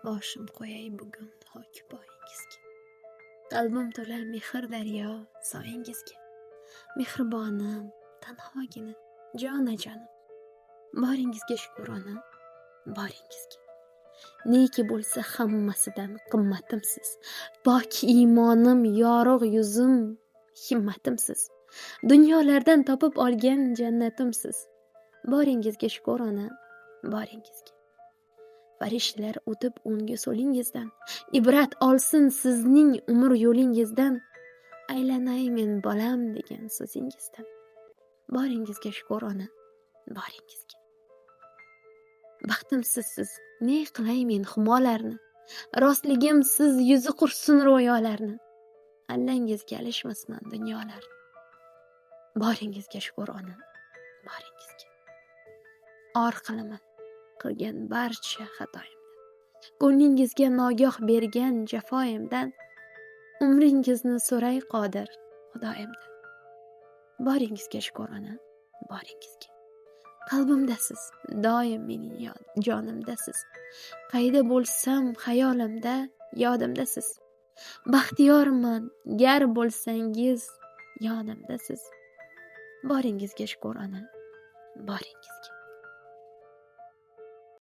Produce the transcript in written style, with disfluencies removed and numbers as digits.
boshim qo'yay bugun hoki poyingizga. Qalbim to'lar mehr daryo soyingizga. Mehribonim, tanhogina, jonajonim. Boringizga shukrona, boringizga. Neki bo'lsa hammasidan qimmatimsiz. Pok iymonim, yorug' yuzim, himmatimsiz. Dunyolardan topib olgan jannatimsiz. Boringizga shukrona, boringizga. Farishtalar o'tib o'nga so'lingizdan, ibrat olsin sizning umr yo'lingizdan, aylanay men bolam degan so'zingizdan. Boringizga shukrona, boringizga. Baxtimsiz siz, ne qilay men humolarni, rostligim siz yuzi qursin ro'yolarni. Allangizga alishmasman dunyolarni. Boringizga shukrona, boringizga. Or qilaman qilgan barcha xatoyimdan, ko'nglingizga nogoh bergan jafoyimdan, umringizni so'ray qodir Xudoyimdan. Boringizga shukrona, boringizga. Qalbimdasiz, doim mening jonimdasiz. Qayda bo'lsam xayolimda, yodimdasiz. Baxtiyorman, gar bo'lsangiz yonimdasiz. Boringizga shukrona, boringizga.